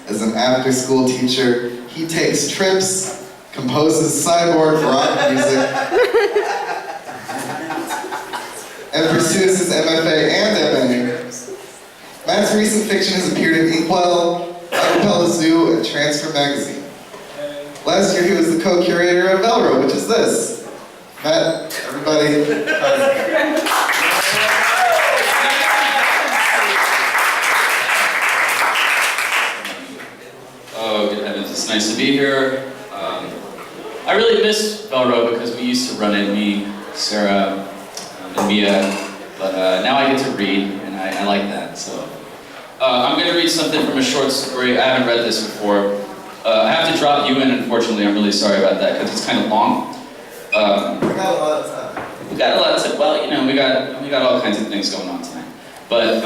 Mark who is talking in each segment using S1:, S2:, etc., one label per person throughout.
S1: as an after-school teacher. He takes trips, composes cyborg rock music, and pursues his MFA and MA. Matt's recent fiction has appeared in Inkwell, Acapella Zoo, and Transfer Magazine. Last year he was the co-curator of VelRo, which is this. Matt, everybody.
S2: Oh, good heavens, it's nice to be here. I really miss VelRo because we used to run it, me, Sarah, and Mia, but now I get to read, and I like that, so. I'm going to read something from a short story. I haven't read this before. I have to drop you in, unfortunately. I'm really sorry about that, because it's kind of long.
S1: We got a lot of time.
S2: We got a lot of time. Well, you know, we got all kinds of things going on tonight. But,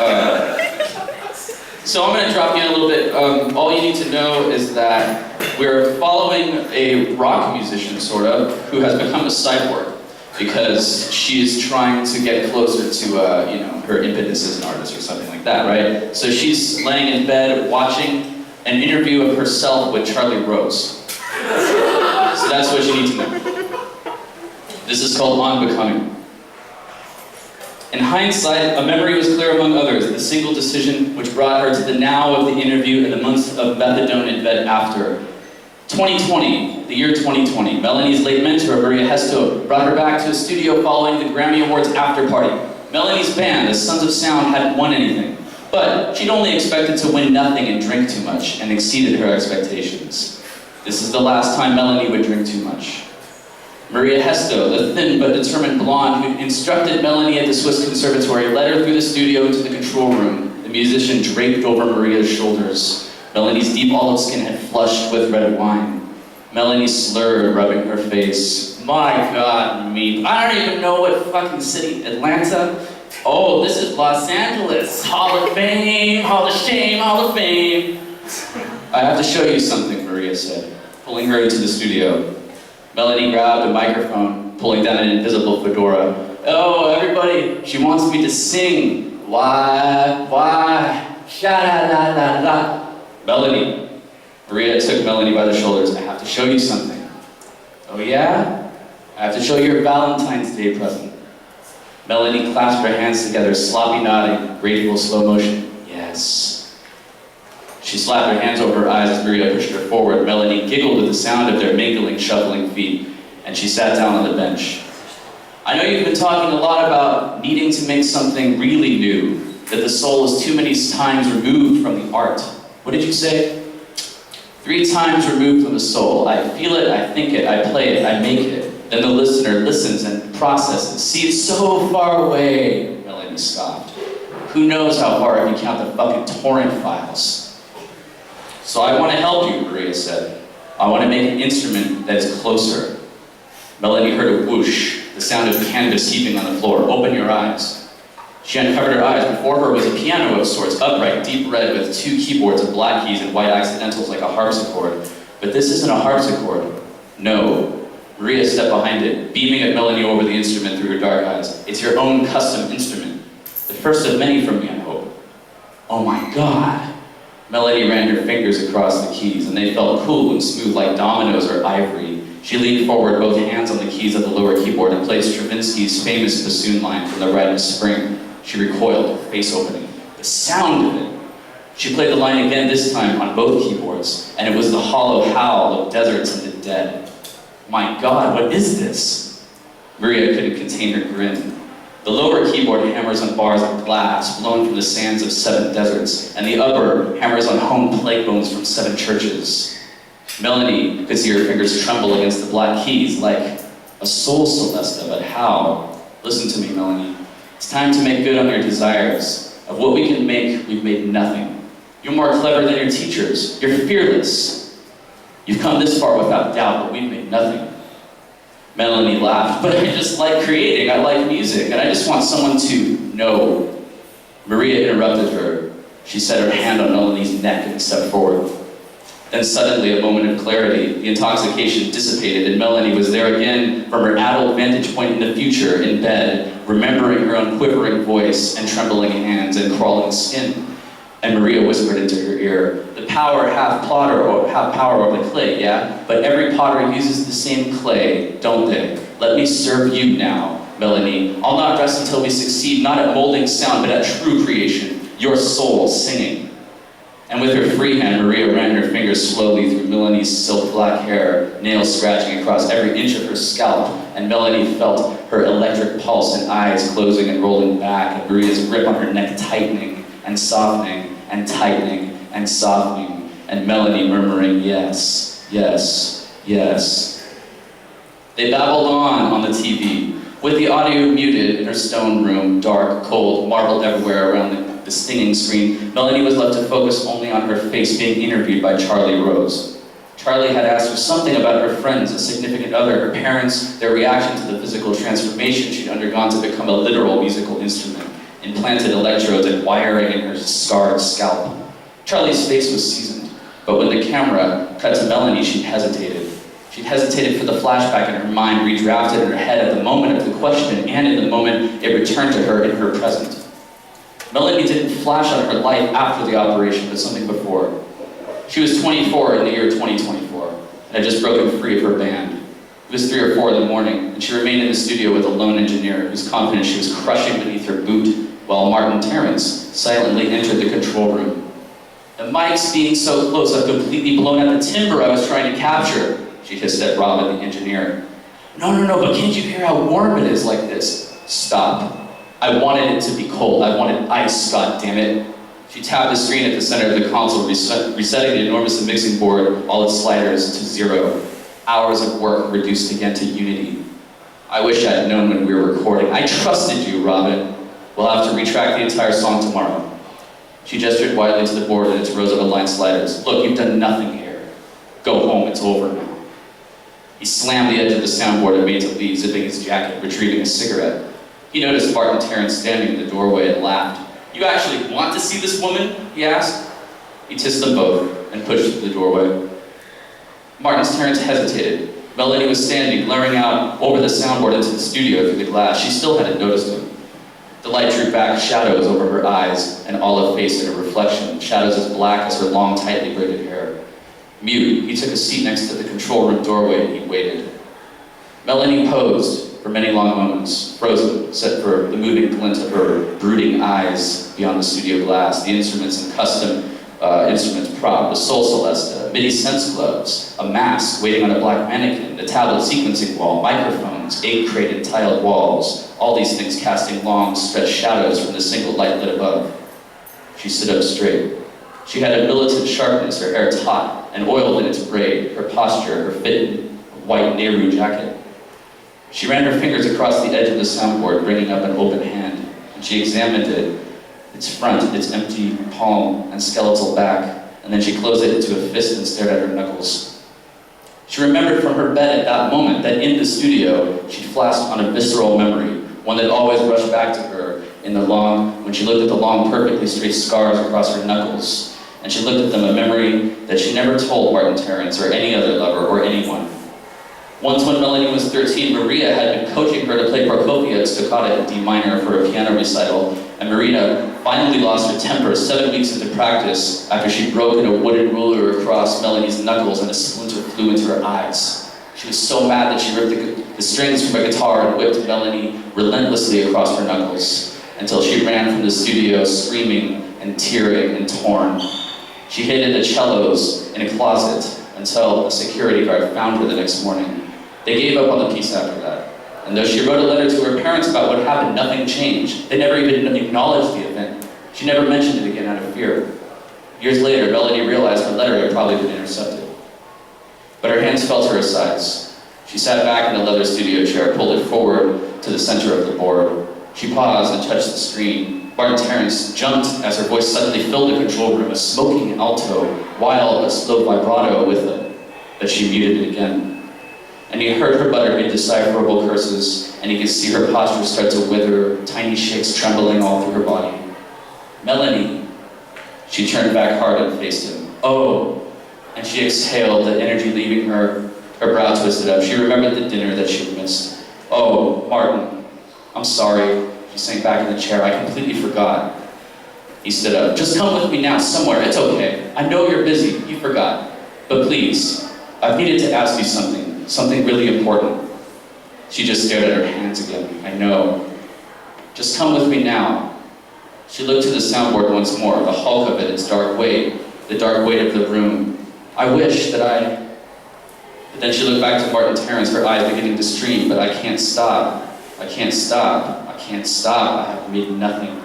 S2: so I'm going to drop you in a little bit. All you need to know is that we're following a rock musician, sort of, who has become a cyborg because she is trying to get closer to, you know, her impetus as an artist or something like that, right? So she's laying in bed watching an interview of herself with Charlie Rose. So that's what you need to know. This is called On Becoming. In hindsight, a memory was clear among others, the single decision which brought her to the now of the interview and the months of methadone in bed after. 2020, the year 2020, Melanie's late mentor, Maria Hesto, brought her back to a studio following the Grammy Awards after party. Melanie's band, the Sons of Sound, hadn't won anything, but she'd only expected to win nothing and drink too much, and exceeded her expectations. This is the last time Melanie would drink too much. Maria Hesto, the thin but determined blonde who instructed Melanie at the Swiss Conservatory, led her through the studio into the control room, the musician draped over Maria's shoulders. Melanie's deep olive skin had flushed with red wine. Melanie slurred, rubbing her face. My God, me. I don't even know what fucking city. Atlanta? Oh, this is Los Angeles. Hall of Fame, Hall of Shame, Hall of Fame. I have to show you something, Maria said, pulling her into the studio. Melanie grabbed a microphone, pulling down an invisible fedora. Oh, everybody, she wants me to sing. Why, sha-da-da-da-da. Melanie. Maria took Melanie by the shoulders. I have to show you something. Oh yeah? I have to show you your Valentine's Day present. Melanie clasped her hands together, sloppy nodding, grateful slow motion. Yes. She slapped her hands over her eyes as Maria pushed her forward. Melanie giggled at the sound of their mingling, shuffling feet, and she sat down on the bench. I know you've been talking a lot about needing to make something really new, that the soul is too many times removed from the art. What did you say? 3 times removed from the soul. I feel it, I think it, I play it, I make it. Then the listener listens and processes. See, it's so far away, Melanie scoffed. Who knows how far if you count the fucking torrent files. So I want to help you, Maria said. I want to make an instrument that is closer. Melanie heard a whoosh, the sound of canvas heaping on the floor. Open your eyes. She uncovered her eyes. Before her was a piano of sorts, upright, deep red, with 2 keyboards of black keys and white accidentals like a harpsichord. But this isn't a harpsichord. No. Maria stepped behind it, beaming at Melanie over the instrument through her dark eyes. It's your own custom instrument. The first of many from me, I hope. Oh my God. Melanie ran her fingers across the keys, and they felt cool and smooth like dominoes or ivory. She leaned forward, both hands on the keys of the lower keyboard, and played Stravinsky's famous bassoon line from The Rite of Spring. She recoiled, face opening. The sound of it. She played the line again, this time on both keyboards, and it was the hollow howl of deserts and the dead. My God, what is this? Maria couldn't contain her grin. The lower keyboard hammers on bars of glass blown from the sands of 7 deserts, and the upper hammers on home plague bones from 7 churches. Melanie could see her fingers tremble against the black keys like a soul celesta, but how? Listen to me, Melanie. It's time to make good on your desires. Of what we can make, we've made nothing. You're more clever than your teachers. You're fearless. You've come this far without doubt, but we've made nothing. Melanie laughed. But I just like creating. I like music, and I just want someone to know. Maria interrupted her. She set her hand on Melanie's neck and stepped forward. Then suddenly, a moment of clarity, the intoxication dissipated, and Melanie was there again from her adult vantage point in the future, in bed, remembering her unquivering voice and trembling hands and crawling skin. And Maria whispered into her ear, the power half plotter or half power over the clay, yeah? But every potter uses the same clay, don't they? Let me serve you now, Melanie. I'll not rest until we succeed, not at molding sound, but at true creation, your soul singing. And with her free hand, Maria ran her fingers slowly through Melanie's silk black hair, nails scratching across every inch of her scalp, and Melanie felt her electric pulse and eyes closing and rolling back, and Maria's grip on her neck tightening and softening and tightening and softening, and Melanie murmuring, yes, yes, yes. They babbled on the TV, with the audio muted in her stone room, dark, cold, marbled everywhere around the stinging screen. Melanie was left to focus only on her face being interviewed by Charlie Rose. Charlie had asked her something about her friends, a significant other, her parents, their reaction to the physical transformation she'd undergone to become a literal musical instrument, implanted electrodes and wiring in her scarred scalp. Charlie's face was seasoned, but when the camera cut to Melanie, she hesitated. She'd hesitated for the flashback in her mind, redrafted in her head at the moment of the question, and in the moment it returned to her in her present. Melanie didn't flash on her life after the operation, but something before. She was 24 in the year 2024, and had just broken free of her band. It was 3 or 4 in the morning, and she remained in the studio with a lone engineer whose confidence she was crushing beneath her boot, while Martin Terrence silently entered the control room. The mics being so close, I've completely blown out the timber I was trying to capture, she hissed at Robin, the engineer. No, but can't you hear how warm it is like this? Stop. I wanted it to be cold. I wanted ice, goddammit. She tapped the screen at the center of the console, resetting the enormous mixing board, all its sliders to 0. Hours of work reduced again to unity. I wish I'd known when we were recording. I trusted you, Robin. We'll have to retrack the entire song tomorrow. She gestured widely to the board and its rows of aligned sliders. Look, you've done nothing here. Go home, it's over now. He slammed the edge of the soundboard and made to leave, zipping his jacket, retrieving a cigarette. He noticed Martin Terrence standing in the doorway and laughed. You actually want to see this woman? He asked. He kissed them both and pushed through the doorway. Martin Terrence hesitated. Melanie was standing, glaring out over the soundboard into the studio through the glass. She still hadn't noticed him. The light drew back shadows over her eyes and olive face in a reflection, shadows as black as her long, tightly braided hair. Mute, he took a seat next to the control room doorway and he waited. Melanie posed for many long moments, frozen, except for the moving glint of her brooding eyes beyond the studio glass, the instruments and custom instruments prop, the Sol Celesta, MIDI sense gloves, a mask waiting on a black mannequin, the tablet sequencing wall, microphones, egg-crated tiled walls, all these things casting long, stretched shadows from the single light lit above. She stood up straight. She had a militant sharpness, her hair taut and oiled in its braid, her posture, her fit in white Nehru jacket. She ran her fingers across the edge of the soundboard, bringing up an open hand, and she examined it, its front, its empty palm and skeletal back, and then she closed it into a fist and stared at her knuckles. She remembered from her bed at that moment that in the studio, she'd flashed on a visceral memory, one that always rushed back to her when she looked at the long, perfectly straight scars across her knuckles, and she looked at them, a memory that she never told Martin Terrence or any other lover or anyone. Once when Melanie was 13, Maria had been coaching her to play Prokofiev Toccata in D minor for a piano recital, and Marina finally lost her temper 7 weeks into practice after she'd broken a wooden ruler across Melanie's knuckles and a splinter flew into her eyes. She was so mad that she ripped the strings from a guitar and whipped Melanie relentlessly across her knuckles until she ran from the studio screaming and tearing and torn. She hid in the cellos in a closet until a security guard found her the next morning. They gave up on the piece after that. And though she wrote a letter to her parents about what happened, nothing changed. They never even acknowledged the event. She never mentioned it again out of fear. Years later, Melanie realized her letter had probably been intercepted. But her hands fell to her sides. She sat back in the leather studio chair, pulled it forward to the center of the board. She paused and touched the screen. Martin Terrence jumped as her voice suddenly filled the control room, a smoking alto, while a slow vibrato with it. But she muted it again. And he heard her mutter indecipherable curses, and he could see her posture start to wither, tiny shakes trembling all through her body. Melanie. She turned back hard and faced him. Oh. And she exhaled, the energy leaving her, her brow twisted up. She remembered the dinner that she'd missed. Oh, Martin. I'm sorry. She sank back in the chair. I completely forgot. He stood up. "Just come with me now, somewhere. It's okay. I know you're busy. You forgot. But please, I've needed to ask you something really important." She just stared at her hands again. "I know. Just come with me now." She looked to the soundboard once more, the hulk of it, its dark weight, the dark weight of the room. "I wish that I..." But then she looked back to Martin Terrence, her eyes beginning to stream. "But I can't stop. I can't stop. I can't stop. I have made nothing."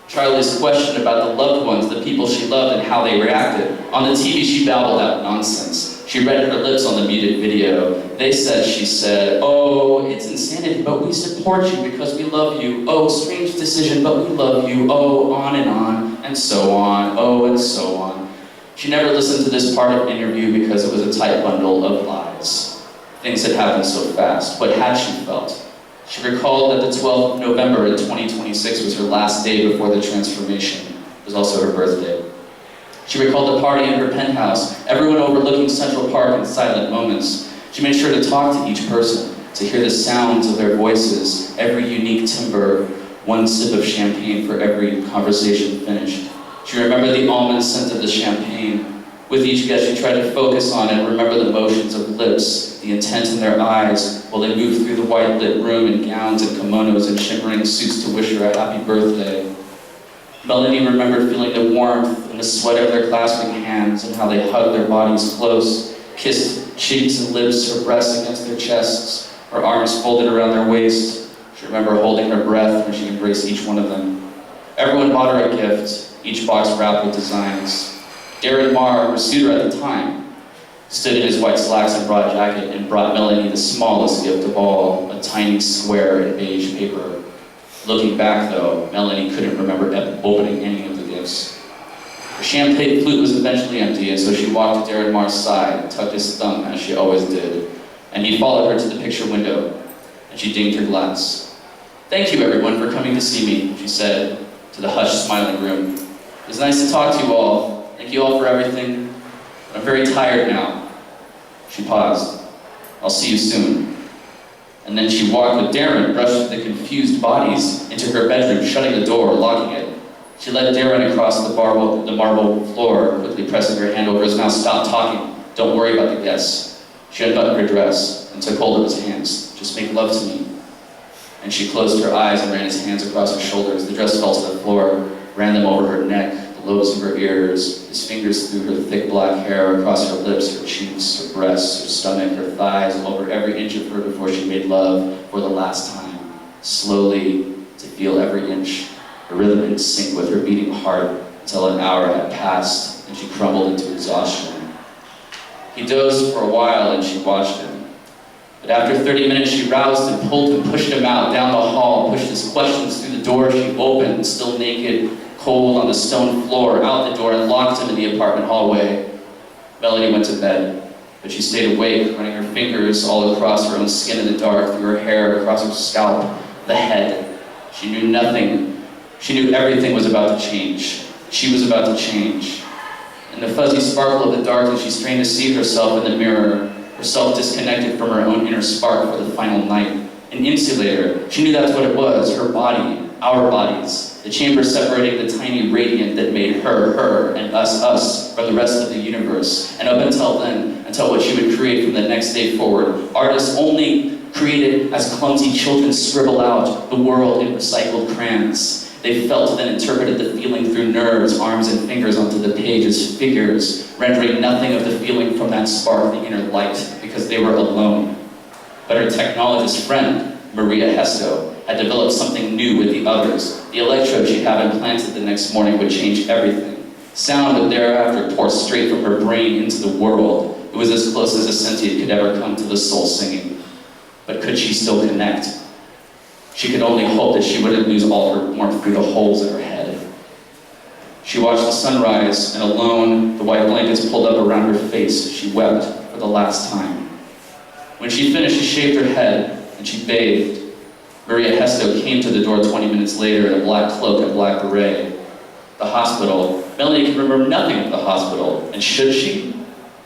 S2: Charlie's question about the loved ones, the people she loved, and how they reacted. On the TV, she babbled out nonsense. She read her lips on the muted video. They said, she said, "Oh, it's insanity, but we support you because we love you. Oh, strange decision, but we love you. Oh, on, and so on. Oh, and so on." She never listened to this part of the interview because it was a tight bundle of lies. Things had happened so fast. What had she felt? She recalled that the 12th of November in 2026 was her last day before the transformation. It was also her birthday. She recalled the party in her penthouse, everyone overlooking Central Park in silent moments. She made sure to talk to each person, to hear the sounds of their voices, every unique timbre, one sip of champagne for every conversation finished. She remembered the almond scent of the champagne. With each guest, she tried to focus on and remember the motions of lips, the intent in their eyes, while they moved through the white-lit room in gowns and kimonos and shimmering suits to wish her a happy birthday. Melanie remembered feeling the warmth and the sweat of their clasping hands and how they hugged their bodies close, kissed cheeks and lips, her breasts against their chests, her arms folded around their waist. She remembered holding her breath when she embraced each one of them. Everyone bought her a gift, each box wrapped with designs. Darren Marr, her suitor at the time, stood in his white slacks and broad jacket and brought Melanie the smallest gift of all, a tiny square in beige paper. Looking back, though, Melanie couldn't remember opening any of the gifts. Her champagne flute was eventually empty, and so she walked to Darren Marr's side and tucked his thumb, as she always did. And he followed her to the picture window, and she dinged her glass. "Thank you, everyone, for coming to see me," she said to the hushed, smiling room. "It was nice to talk to you all. Thank you all for everything. But I'm very tired now." She paused. "I'll see you soon." And then she walked with Darren, brushed the confused bodies into her bedroom, shutting the door, locking it. She led Darren across the marble floor, quickly pressing her hand over his mouth. "Stop talking. Don't worry about the guests." She unbuttoned her dress and took hold of his hands. "Just make love to me." And she closed her eyes and ran his hands across her shoulders. The dress fell to the floor, ran them over her neck, the lobes of her ears, his fingers through her thick black hair, across her lips, her cheeks, her breasts, her stomach, her thighs, over every inch of her before she made love for the last time, slowly, to feel every inch, her rhythm in sync with her beating heart, until an hour had passed and she crumbled into exhaustion. He dozed for a while and she watched him. But after 30 minutes, she roused and pulled and pushed him out, down the hall, pushed his questions through the door she opened, still naked, cold on the stone floor, out the door, and locked him in the apartment hallway. Melanie went to bed, but she stayed awake, running her fingers all across her own skin in the dark, through her hair, across her scalp, the head. She knew nothing. She knew everything was about to change. She was about to change. In the fuzzy sparkle of the darkness, she strained to see herself in the mirror, herself disconnected from her own inner spark for the final night. An insulator. She knew that's what it was, her body, our bodies. The chamber separating the tiny radiant that made her, and us, from the rest of the universe. And up until then, until what she would create from the next day forward, artists only created as clumsy children scribble out the world in recycled crayons. They felt, then interpreted the feeling through nerves, arms, and fingers onto the page as figures, rendering nothing of the feeling from that spark, the inner light, because they were alone. But her technologist friend, Maria Hesto, had developed something new with the others. The electrode she'd have implanted the next morning would change everything. Sound would thereafter pour straight from her brain into the world. It was as close as a sentient could ever come to the soul singing. But could she still connect? She could only hope that she wouldn't lose all her warmth through the holes in her head. She watched the sunrise, and alone, the white blankets pulled up around her face, she wept for the last time. When she finished, she shaved her head, and she bathed. Maria Hesto came to the door 20 minutes later in a black cloak and black beret. The hospital. Melanie could remember nothing of the hospital, and should she?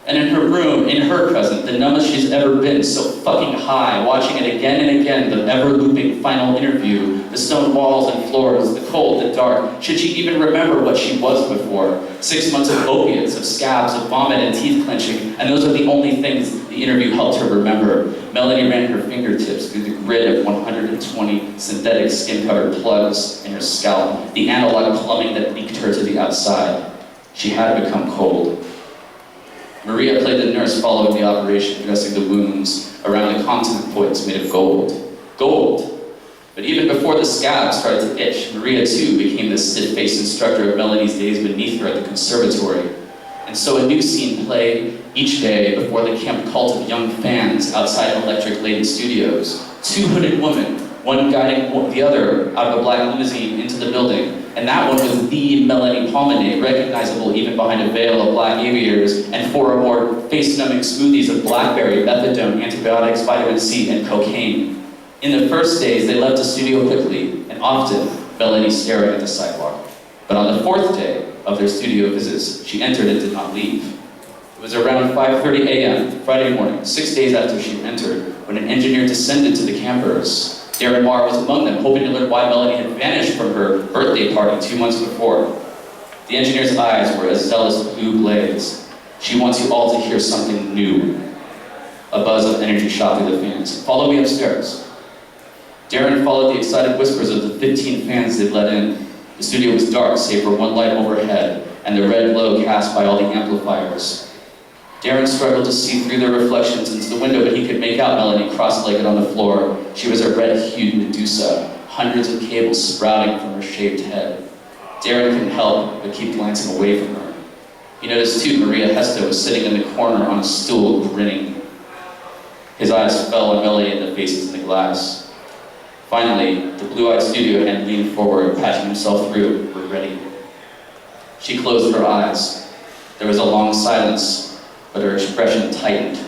S2: And in her room, in her present, the numbest she's ever been, so fucking high, watching it again and again, the ever-looping final interview, the stone walls and floors, the cold, the dark. Should she even remember what she was before? 6 months of opiates, of scabs, of vomit and teeth clenching, and those are the only things the interview helped her remember. Melanie ran her fingertips through the grid of 120 synthetic skin-covered plugs in her scalp, the analog plumbing that leaked her to the outside. She had become cold. Maria played the nurse following the operation, dressing the wounds around the continent points made of gold. Gold! But even before the scab started to itch, Maria too became the stiff-faced instructor of Melanie's days beneath her at the conservatory. And so a new scene played each day before the camp cult of young fans outside electric-laden studios. 2 hooded women, one guiding the other out of a black limousine into the building. And that one was the Melanie Palmenet, recognizable even behind a veil of black aviators and 4 or more face-numbing smoothies of blackberry, methadone, antibiotics, vitamin C, and cocaine. In the first days, they left the studio quickly, and often, Melanie staring at the sidewalk. But on the 4th day of their studio visits, she entered and did not leave. It was around 5:30 a.m., Friday morning, 6 days after she entered, when an engineer descended to the campers. Darren Marr was among them, hoping to learn why Melanie had vanished from her birthday party 2 months before. The engineer's eyes were a zealous blue blaze. She wants you all to hear something new. A buzz of energy shot through the fans. Follow me upstairs. Darren followed the excited whispers of the 15 fans they'd let in. The studio was dark, save for one light overhead, and the red glow cast by all the amplifiers. Darren struggled to see through their reflections into the window, but he could make out Melanie cross-legged on the floor. She was a red-hued Medusa, hundreds of cables sprouting from her shaved head. Darren couldn't help but keep glancing away from her. He noticed too Maria Hesta was sitting in the corner on a stool, grinning. His eyes fell on Melanie and the faces in the glass. Finally, the blue-eyed studio hand leaned forward, patching himself through. We're ready. She closed her eyes. There was a long silence, but her expression tightened.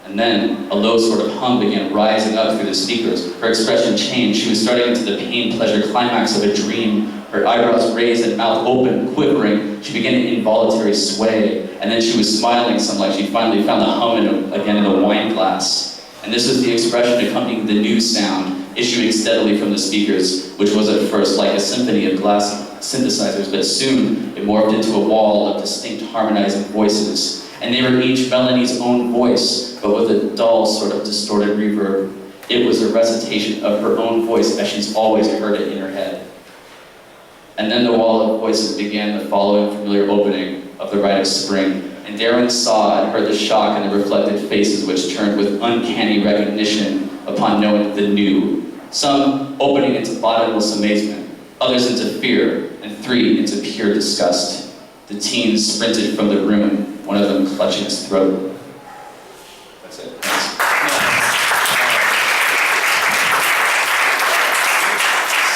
S2: And then a low sort of hum began rising up through the speakers. Her expression changed. She was starting into the pain-pleasure climax of a dream. Her eyebrows raised and mouth open, quivering. She began an involuntary sway. And then she was smiling some like she finally found the hum again in a wine glass. And this was the expression accompanying the new sound, issuing steadily from the speakers, which was at first like a symphony of glass synthesizers, but soon it morphed into a wall of distinct harmonizing voices. And they were each Melanie's own voice, but with a dull sort of distorted reverb. It was a recitation of her own voice as she's always heard it in her head. And then the wall of voices began the following familiar opening of The Rite of Spring. And Darren saw and heard the shock in the reflected faces which turned with uncanny recognition upon knowing the new. Some opening into bottomless amazement, others into fear, and 3 into pure disgust. The teens sprinted from the room, one of them clutching his throat. That's it. Thanks.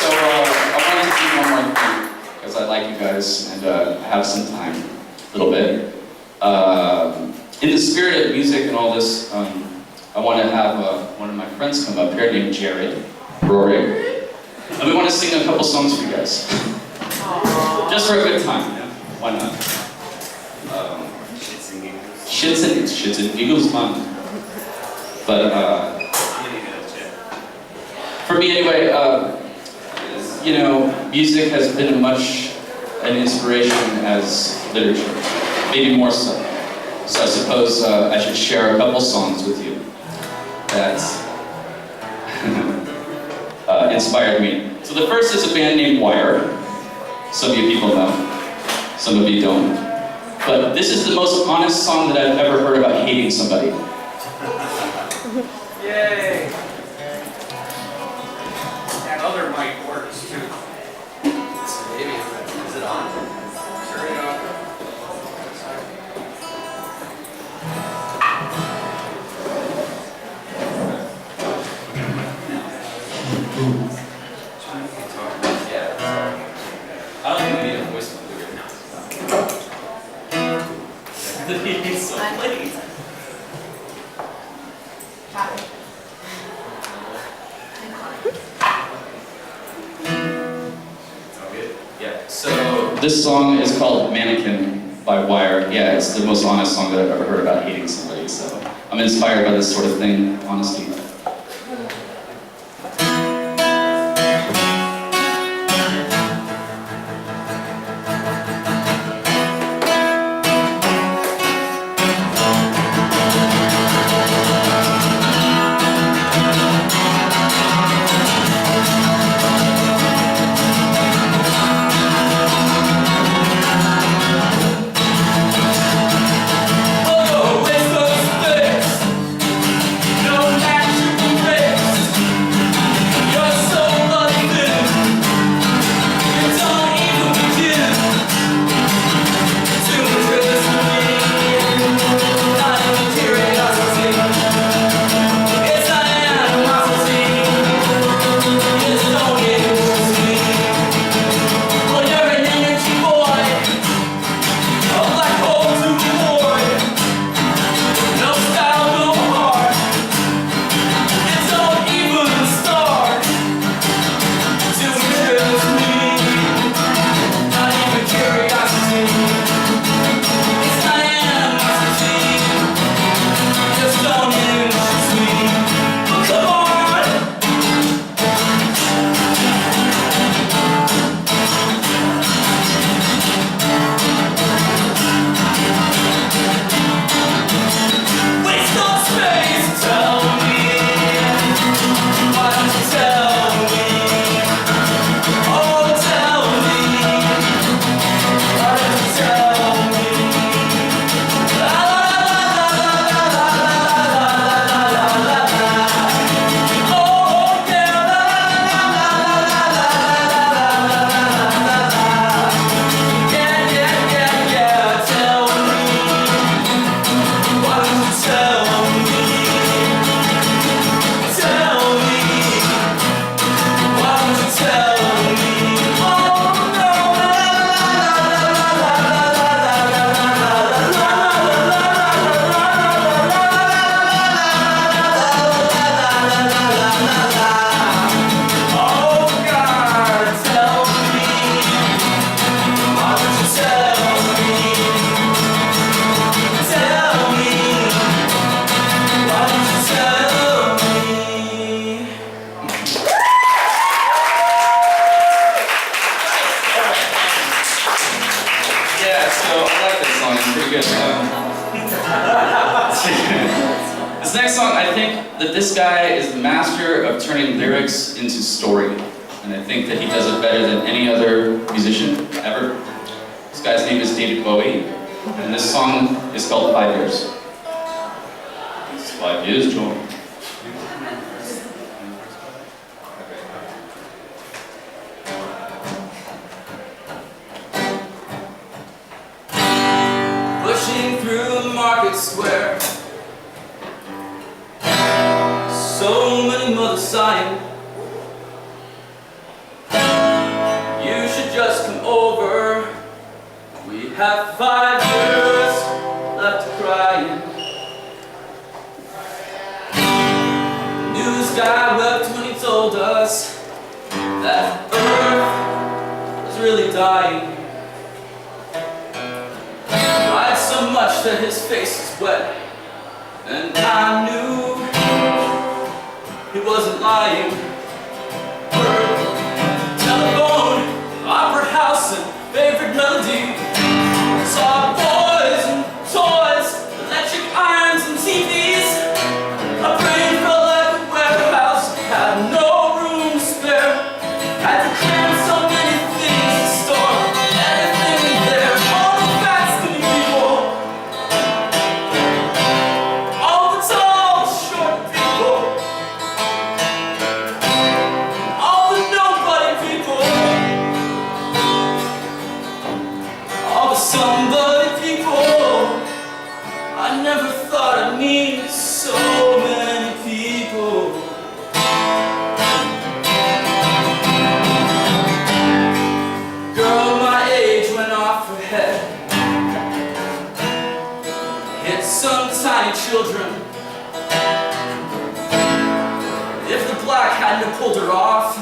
S2: So I wanted to do one more thing, because I like you guys, and I have some time, a little bit. In the spirit of music and all this, I want to have one of my friends come up here named Jared Rory. And we want to sing a couple songs for you guys. Just for a good time, yeah? Why not? Shits and giggles fun. But for me anyway, you know, music has been much an inspiration as literature, maybe more so. So I suppose I should share a couple songs with you that inspired me. So the first is a band named Wire. Some of you people know, some of you don't. But this is the most honest song that I've ever heard about hating somebody.
S3: Yay! And other mic works too. Maybe. Is it on? Turn it on.
S2: I don't think we need a voice filter. He's so late. Yeah, so this song is called Mannequin. by Wire. Yeah, it's the most honest song that I've ever heard about hating somebody, so I'm inspired by this sort of thing, honesty. This next song, I think that this guy is the master of turning lyrics into story. And I think that he does it better than any other musician ever. This guy's name is David Bowie, and this song is called 5 Years. It's 5 years, John.
S4: Pushing through the market square, so many mothers sighing, you should just come over, we have 5 years left to crying. The news guy wept when he told us that Earth was really dying. Cried so much that his face was wet, and I knew he wasn't lying. Telephone, opera house, and favorite melody. Saw boys and toys, electric irons and TVs. A brain felt like a warehouse, had no room to spare. Had to cram so many things to store, everything in there. All the fast and people, all the tall, short people, all the nobody people, all the somebody people. I never thought I'd meet so many people. Girl my age went off her head, hit some tiny children. If the black hadn't have pulled her off,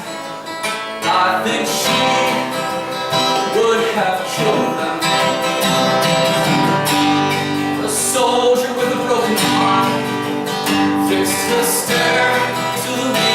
S4: I think she would have killed them. to stare to the